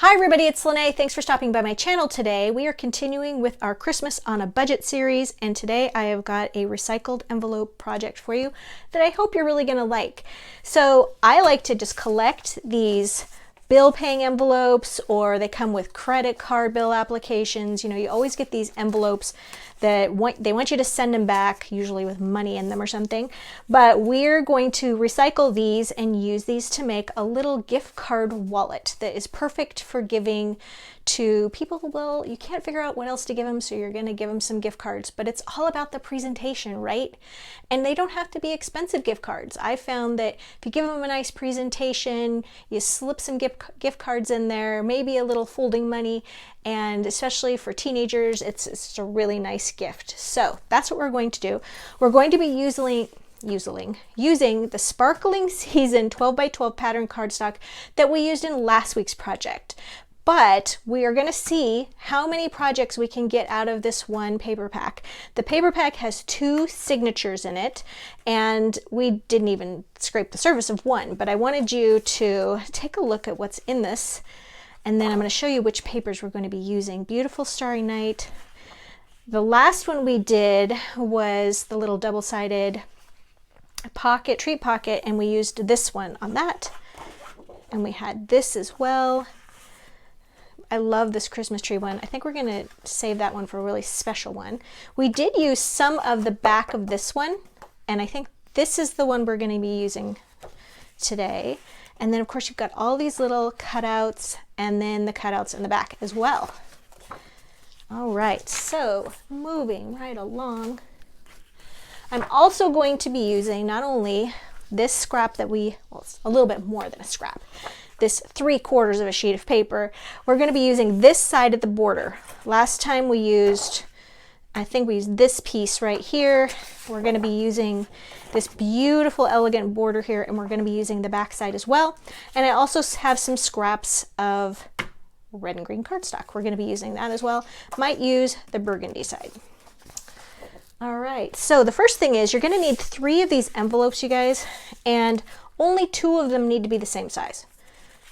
Hi everybody, it's Lene. Thanks for stopping by my channel today. We are continuing with our Christmas on a Budget series, and today I have got a recycled envelope project for you that I hope you're really going to like. So I like to just collect these bill paying envelopes, or they come with credit card bill applications. You know, you always get these envelopes that they want you to send them back, usually with money in them or something. But we're going to recycle these and use these to make a little gift card wallet that is perfect for giving to people. Well, you can't figure out what else to give them, so you're going to give them some gift cards. But it's all about the presentation, right? And they don't have to be expensive gift cards. I found that if you give them a nice presentation, you slip some gift cards in there, maybe a little folding money, and especially for teenagers, it's a really nice gift. So that's what we're going to do. We're going to be using the Sparkling Season 12 by 12 pattern cardstock that we used in last week's project. But we are going to see how many projects we can get out of this one paper pack. The paper pack has 2 signatures in it, and we didn't even scrape the surface of one, but I wanted you to take a look at what's in this, and then I'm going to show you which papers we're going to be using. Beautiful Starry Night. The last one we did was the little double-sided treat pocket, and we used this one on that, and we had this as well. I love this Christmas tree one. I think we're going to save that one for a really special one. We did use some of the back of this one, and I think this is the one we're going to be using today. And then of course you've got all these little cutouts, and then the cutouts in the back as well. All right, so moving right along. I'm also going to be using not only this scrap that well, it's a little bit more than a scrap, this 3/4 of a sheet of paper. We're going to be using this side of the border. Last time we used, I think we used this piece right here. We're going to be using this beautiful, elegant border here, and we're going to be using the back side as well. And I also have some scraps of red and green cardstock. We're going to be using that as well. Might use the burgundy side. All right, so the first thing is you're going to need 3 of these envelopes, you guys, and only 2 of them need to be the same size.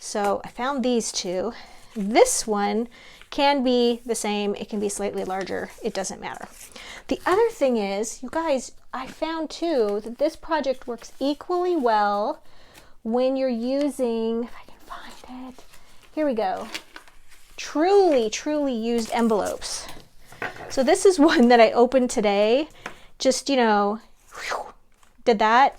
So I found these 2. This one can be the same. It can be slightly larger. It doesn't matter. The other thing is, you guys, I found too that this project works equally well when you're using, if I can find it, here we go, truly used envelopes. So this is one that I opened today. Just, you know, did that.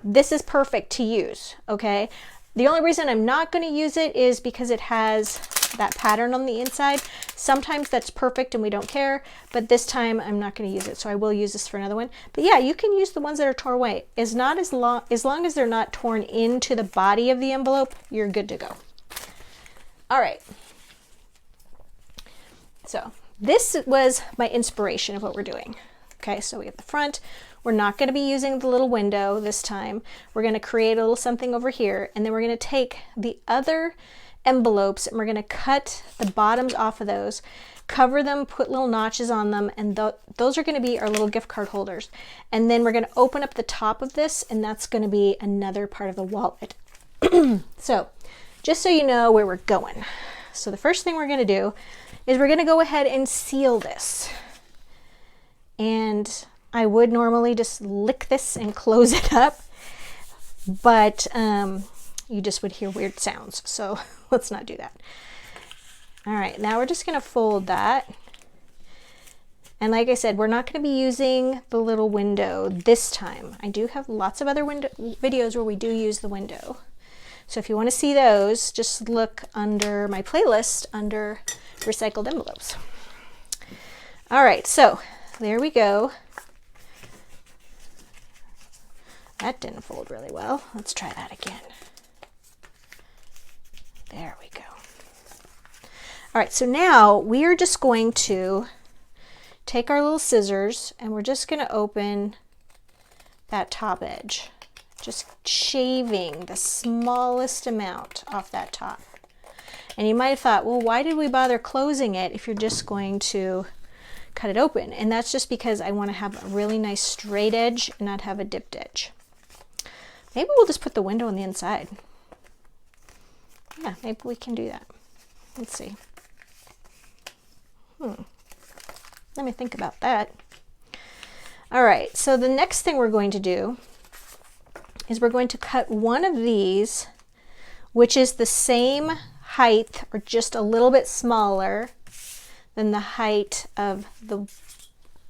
This is perfect to use, okay? The only reason I'm not going to use it is because it has that pattern on the inside. Sometimes that's perfect and we don't care, but this time I'm not going to use it, so I will use this for another one. But yeah, you can use the ones that are torn away. As long as they're not torn into the body of the envelope, you're good to go. All right. So this was my inspiration of what we're doing. Okay, so we have the front. We're not going to be using the little window this time. We're going to create a little something over here, and then we're going to take the other envelopes and we're going to cut the bottoms off of those, cover them, put little notches on them, and those are going to be our little gift card holders. And then we're going to open up the top of this, and that's going to be another part of the wallet. So just so you know where we're going. So the first thing we're going to do is we're going to go ahead and seal this. And I would normally just lick this and close it up, but you just would hear weird sounds, so let's not do that. All right, now we're just going to fold that. And like I said, we're not going to be using the little window this time. I do have lots of other videos where we do use the window. So if you want to see those, just look under my playlist under recycled envelopes. All right, so there we go. That didn't fold really well. Let's try that again. There we go. All right, so now we are just going to take our little scissors and we're just going to open that top edge, just shaving the smallest amount off that top. And you might have thought, well, why did we bother closing it if you're just going to cut it open? And that's just because I want to have a really nice straight edge and not have a dipped edge. Maybe we'll just put the window on the inside. Yeah, maybe we can do that. Let's see. Let me think about that. All right, so the next thing we're going to do is we're going to cut one of these, which is the same height or just a little bit smaller than the height of the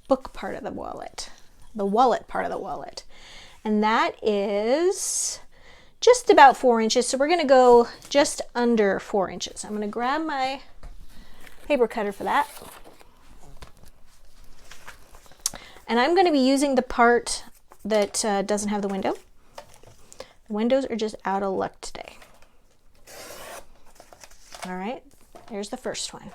book part of the wallet part of the wallet. And that is just about 4 inches. So we're going to go just under 4 inches. I'm going to grab my paper cutter for that. And I'm going to be using the part that doesn't have the window. The windows are just out of luck today. All right, there's the first one.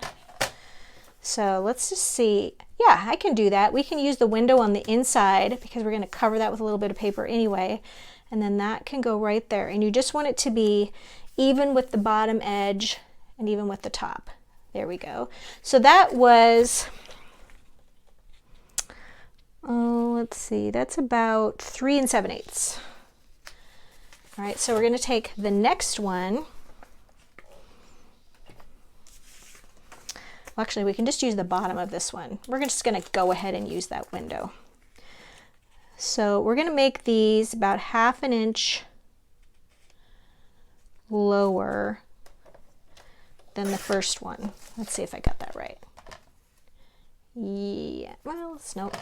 So let's just see. Yeah, I can do that. We can use the window on the inside because we're going to cover that with a little bit of paper anyway. And then that can go right there. And you just want it to be even with the bottom edge and even with the top. There we go. So that was... let's see, that's about 3 7/8. All right, so we're going to take the next one. Well, actually, we can just use the bottom of this one. We're just going to go ahead and use that window. So we're going to make these about 1/2 inch lower than the first one. Let's see if I got that right. Yeah, well, nope.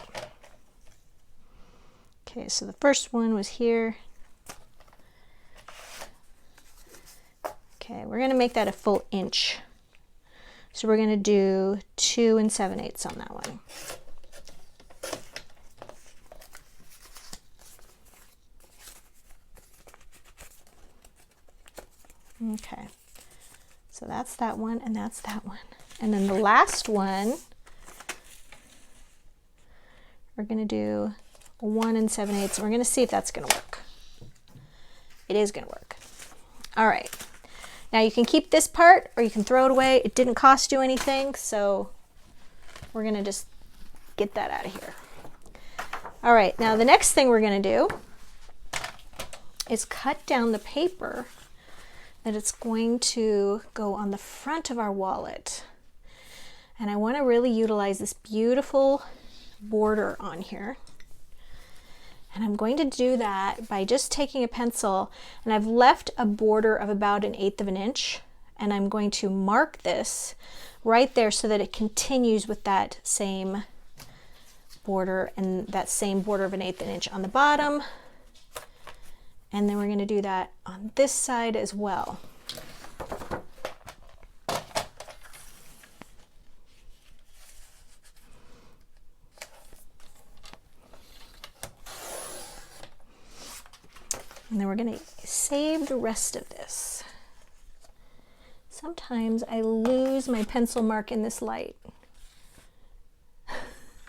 Okay, so the first one was here. Okay, we're going to make that a full inch. So we're going to do 2 7/8 on that one. Okay, so that's that one and that's that one. And then the last one, we're going to do 1 7/8. We're going to see if that's going to work. It is going to work. All right. Now you can keep this part or you can throw it away. It didn't cost you anything, so we're going to just get that out of here. All right, now the next thing we're going to do is cut down the paper that it's going to go on the front of our wallet. And I want to really utilize this beautiful border on here. And I'm going to do that by just taking a pencil, and I've left a border of about 1/8 of an inch, and I'm going to mark this right there so that it continues with that same border and that same border of 1/8 of an inch on the bottom. And then we're going to do that on this side as well. And then we're going to save the rest of this. Sometimes I lose my pencil mark in this light.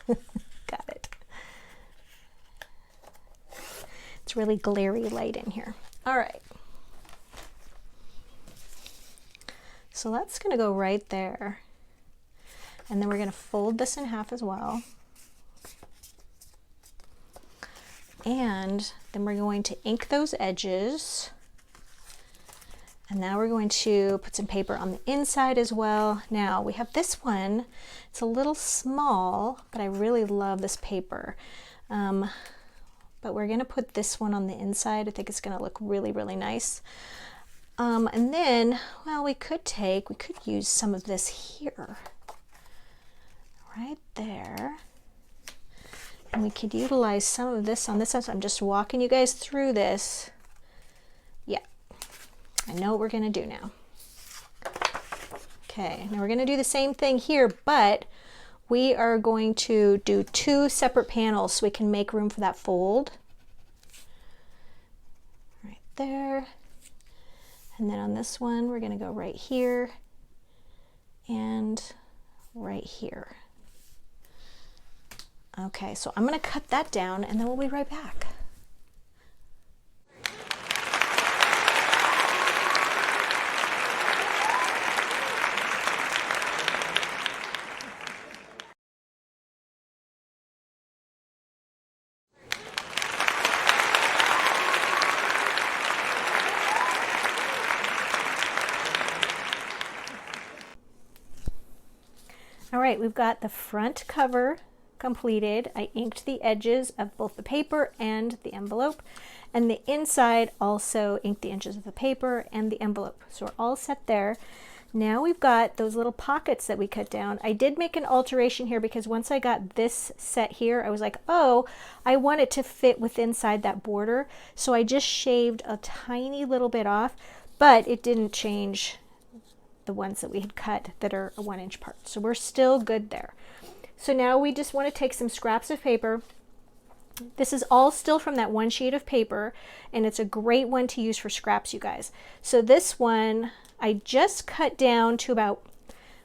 Got it. It's really glary light in here. All right. So that's going to go right there. And then we're going to fold this in half as well. And then we're going to ink those edges. And now we're going to put some paper on the inside as well. Now we have this one. It's a little small, but I really love this paper. But we're going to put this one on the inside. I think it's going to look really, really nice. And then, well, we could use some of this here. Right there. And we could utilize some of this on this side. So I'm just walking you guys through this. Yeah, I know what we're going to do now. Okay, now we're going to do the same thing here, but we are going to do 2 separate panels so we can make room for that fold. Right there. And then on this one, we're going to go right here and right here. Okay, so I'm going to cut that down and then we'll be right back. right, we've got the front cover completed. I inked the edges of both the paper and the envelope, and the inside also inked the edges of the paper and the envelope. So we're all set there. Now we've got those little pockets that we cut down. I did make an alteration here because once I got this set here, I was like, oh, I want it to fit within inside that border. So I just shaved a tiny little bit off, but it didn't change the ones that we had cut that are a 1 inch part. So we're still good there. So now we just want to take some scraps of paper. This is all still from that one sheet of paper, and it's a great one to use for scraps, you guys. So this one, I just cut down to about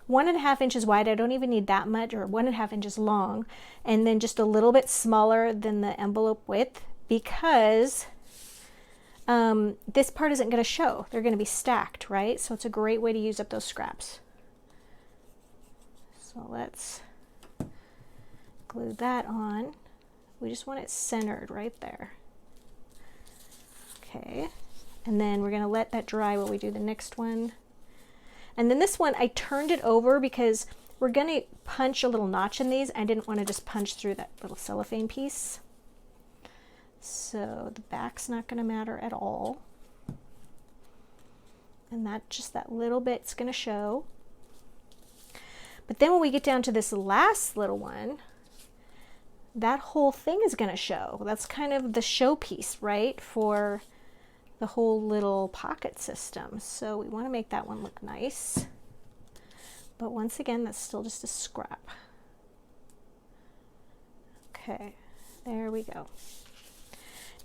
1.5 inches wide. I don't even need that much, or 1.5 inches long, and then just a little bit smaller than the envelope width, because this part isn't going to show. They're going to be stacked, right? So it's a great way to use up those scraps. So let's glue that on. We just want it centered right there. Okay, and then we're going to let that dry while we do the next one. And then this one, I turned it over because we're going to punch a little notch in these. I didn't want to just punch through that little cellophane piece. So the back's not going to matter at all. And that little bit's going to show. But then when we get down to this last little one, that whole thing is going to show. That's kind of the showpiece, right, for the whole little pocket system. So we want to make that one look nice. But once again, that's still just a scrap. Okay, there we go.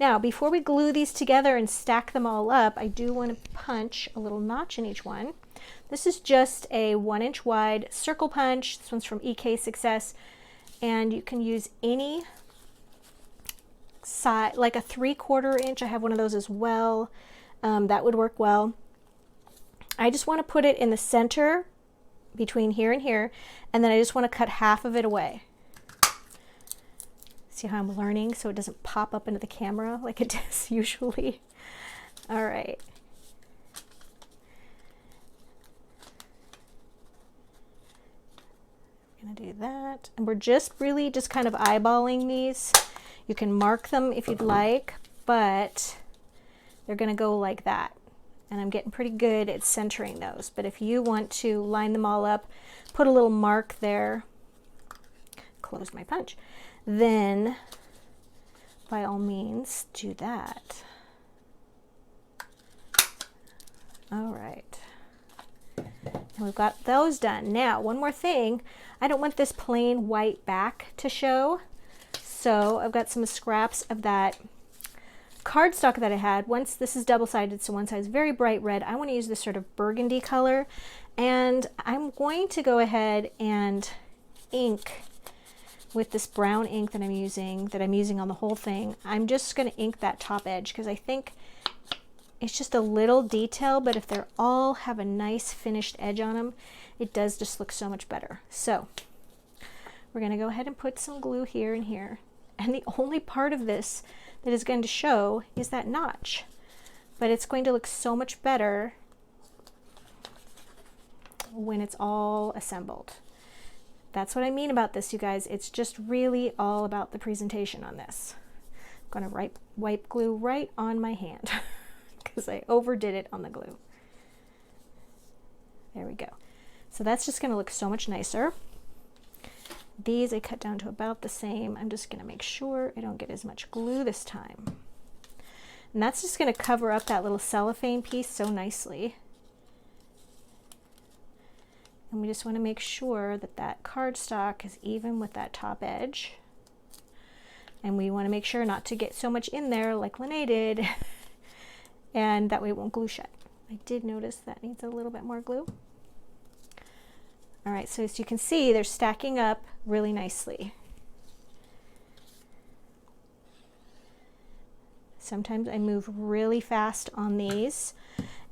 Now, before we glue these together and stack them all up, I do want to punch a little notch in each one. This is just a 1 inch wide circle punch. This one's from EK Success. And you can use any side, like a 3/4 inch. I have one of those as well. That would work well. I just want to put it in the center between here and here, and then I just want to cut half of it away. See how I'm learning so it doesn't pop up into the camera like it does usually. All right. I'm gonna do that. And we're just really just kind of eyeballing these. You can mark them if you'd like, but they're gonna go like that. And I'm getting pretty good at centering those. But if you want to line them all up, put a little mark there, close my punch, then by all means do that. All right, and we've got those done. Now, one more thing, I don't want this plain white back to show, so I've got some scraps of that cardstock that I had. Once this is double-sided, so one side is very bright red. I want to use this sort of burgundy color, and I'm going to go ahead and ink with this brown ink that I'm using on the whole thing. I'm just going to ink that top edge because I think it's just a little detail, but if they're all have a nice finished edge on them, it does just look so much better. So we're going to go ahead and put some glue here and here. And the only part of this that is going to show is that notch, but it's going to look so much better when it's all assembled. That's what I mean about this, you guys. It's just really all about the presentation on this. I'm going to wipe glue right on my hand because I overdid it on the glue. There we go. So that's just going to look so much nicer. These I cut down to about the same. I'm just going to make sure I don't get as much glue this time. And that's just going to cover up that little cellophane piece so nicely. And we just want to make sure that that cardstock is even with that top edge. And we want to make sure not to get so much in there like Lene did. And that way it won't glue shut. I did notice that needs a little bit more glue. All right, so as you can see, they're stacking up really nicely. Sometimes I move really fast on these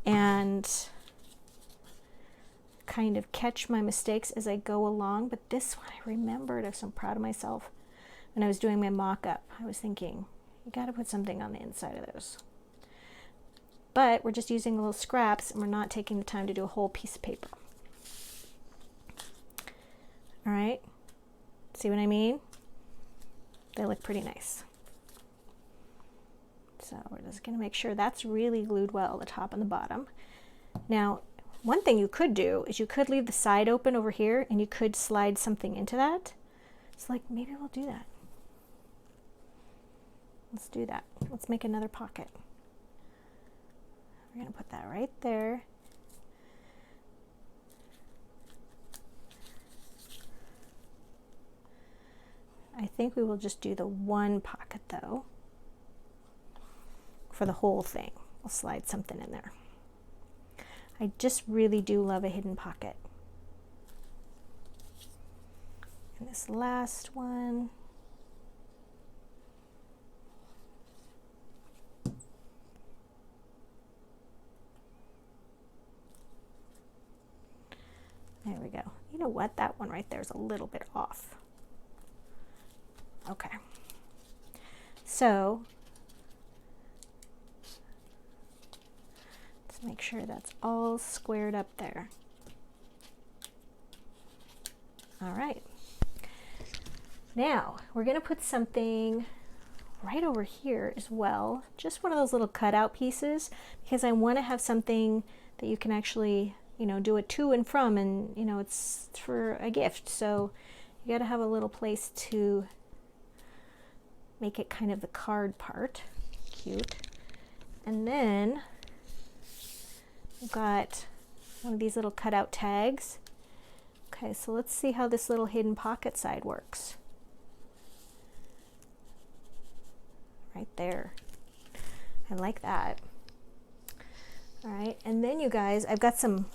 and kind of catch my mistakes as I go along, but this one I remembered. I was so proud of myself when I was doing my mock-up. I was thinking, you got to put something on the inside of those. But we're just using little scraps and we're not taking the time to do a whole piece of paper. All right, see what I mean? They look pretty nice. So we're just going to make sure that's really glued well, the top and the bottom. Now, one thing you could do is you could leave the side open over here and you could slide something into that. It's like, maybe we'll do that. Let's do that. Let's make another pocket. We're going to put that right there. I think we will just do the one pocket though. For the whole thing, we'll slide something in there. I just really do love a hidden pocket. And this last one. There we go. You know what? That one right there is a little bit off. Okay. So let's make sure that's all squared up there. All right. Now we're going to put something right over here as well. Just one of those little cutout pieces, because I want to have something that you can actually, you know, do a to and from, and you know, it's for a gift. So you got to have a little place to make it kind of the card part. Cute. And then we've got one of these little cutout tags. Okay, so let's see how this little hidden pocket side works. Right there. I like that. All right, and then you guys, I've got some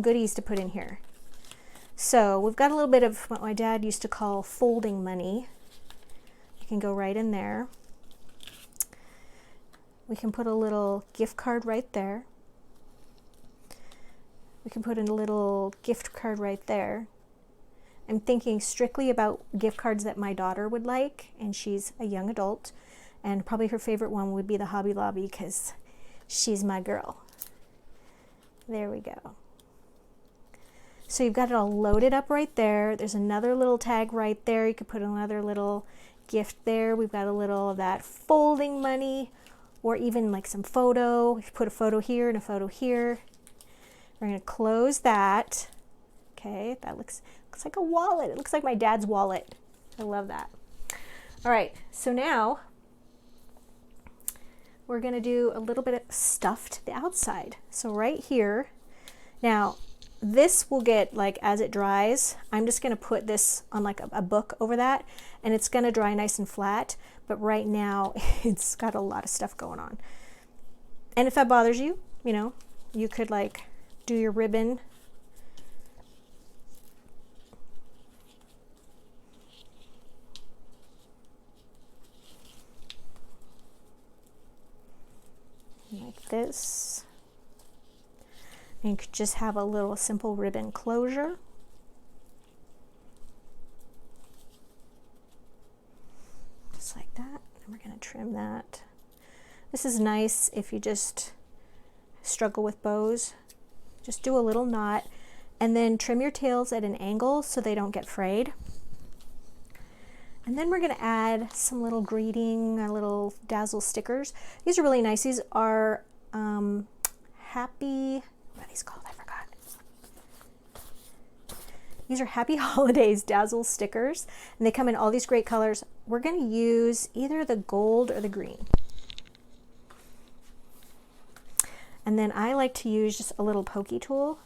goodies to put in here. So we've got a little bit of what my dad used to call folding money. You can go right in there. We can put a little gift card right there. We can put in a little gift card right there. I'm thinking strictly about gift cards that my daughter would like, and she's a young adult, and probably her favorite one would be the Hobby Lobby because she's my girl. There we go. So you've got it all loaded up right there. There's another little tag right there. You could put another little gift there. We've got a little of that folding money, or even like some photo. You put a photo here and a photo here. We're going to close that. Okay, that looks like a wallet. It looks like my dad's wallet. I love that. All right, so now we're going to do a little bit of stuff to the outside. So right here, now this will get, like, as it dries, I'm just going to put this on like a book over that, and it's going to dry nice and flat. But right now it's got a lot of stuff going on. And if that bothers you, you know, you could like do your ribbon. Like this. And you could just have a little simple ribbon closure. Just like that. And we're going to trim that. This is nice if you just struggle with bows. Just do a little knot and then trim your tails at an angle so they don't get frayed. And then we're going to add some little greeting, little dazzle stickers. These are really nice. These are happy, what are these called? I forgot. These are Happy Holidays dazzle stickers, and they come in all these great colors. We're going to use either the gold or the green. And then I like to use just a little pokey tool.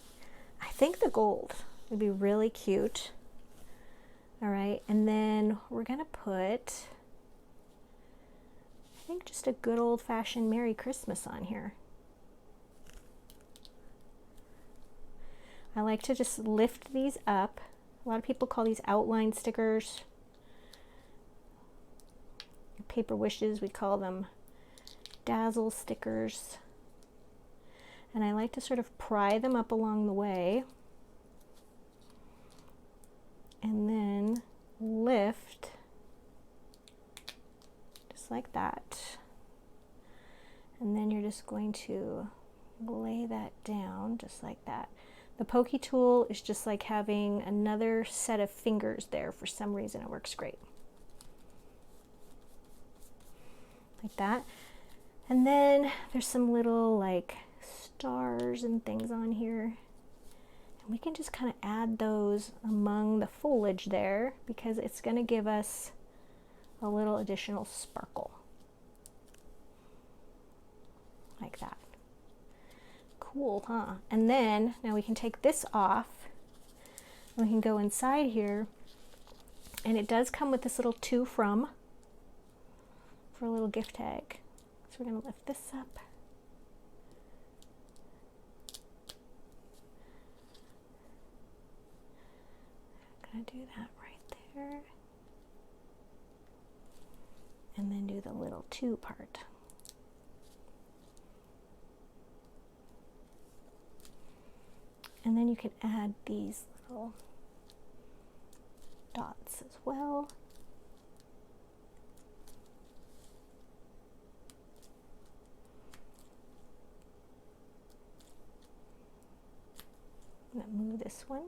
I think the gold would be really cute. All right, and then we're gonna put, I think, just a good old-fashioned Merry Christmas on here. I like to just lift these up. A lot of people call these outline stickers. Paper wishes, we call them dazzle stickers. And I like to sort of pry them up along the way. And then lift, just like that. And then you're just going to lay that down, just like that. The pokey tool is just like having another set of fingers there. For some reason it works great. Like that. And then there's some little like stars and things on here. And we can just kind of add those among the foliage there because it's going to give us a little additional sparkle. Like that. Cool, huh? And then now we can take this off. We can go inside here, and it does come with this little to from for a little gift tag. So we're going to lift this up. I'm going to do that right there. And then do the little to part. And then you can add these little dots as well. I'm going to move this one.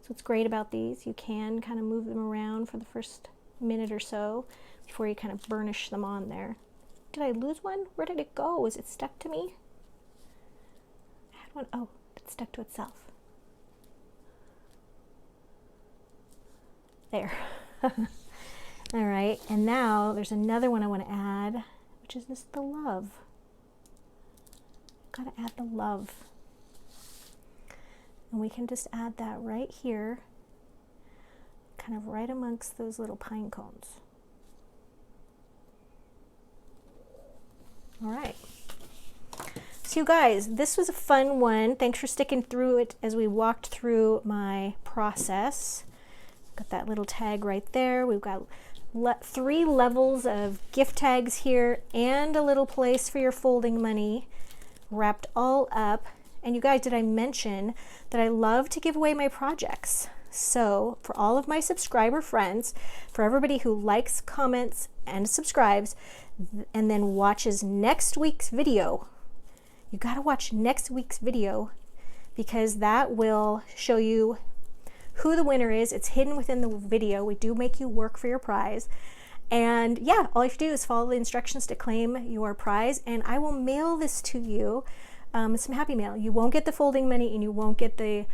So what's great about these, you can kind of move them around for the first minute or so before you kind of burnish them on there. Did I lose one? Where did it go? Is it stuck to me? I had one. Oh, it stuck to itself. There. All right, and now there's another one I want to add, which is this, the love. Gotta add the love. And we can just add that right here, kind of right amongst those little pine cones. All right. So you guys, this was a fun one. Thanks for sticking through it as we walked through my process. Got that little tag right there. We've got 3 levels of gift tags here and a little place for your folding money wrapped all up. And you guys, did I mention that I love to give away my projects? So for all of my subscriber friends, for everybody who likes, comments, and subscribes, and then watches next week's video, you got to watch next week's video because that will show you who the winner is. It's hidden within the video. We do make you work for your prize. And yeah, all you have to do is follow the instructions to claim your prize, and I will mail this to you. Some happy mail. You won't get the folding money and you won't get the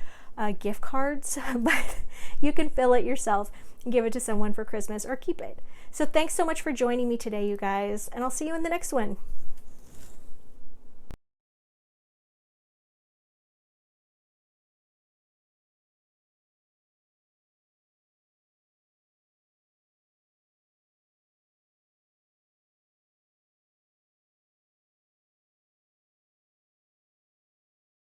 gift cards, but you can fill it yourself and give it to someone for Christmas or keep it. So thanks so much for joining me today, you guys, and I'll see you in the next one.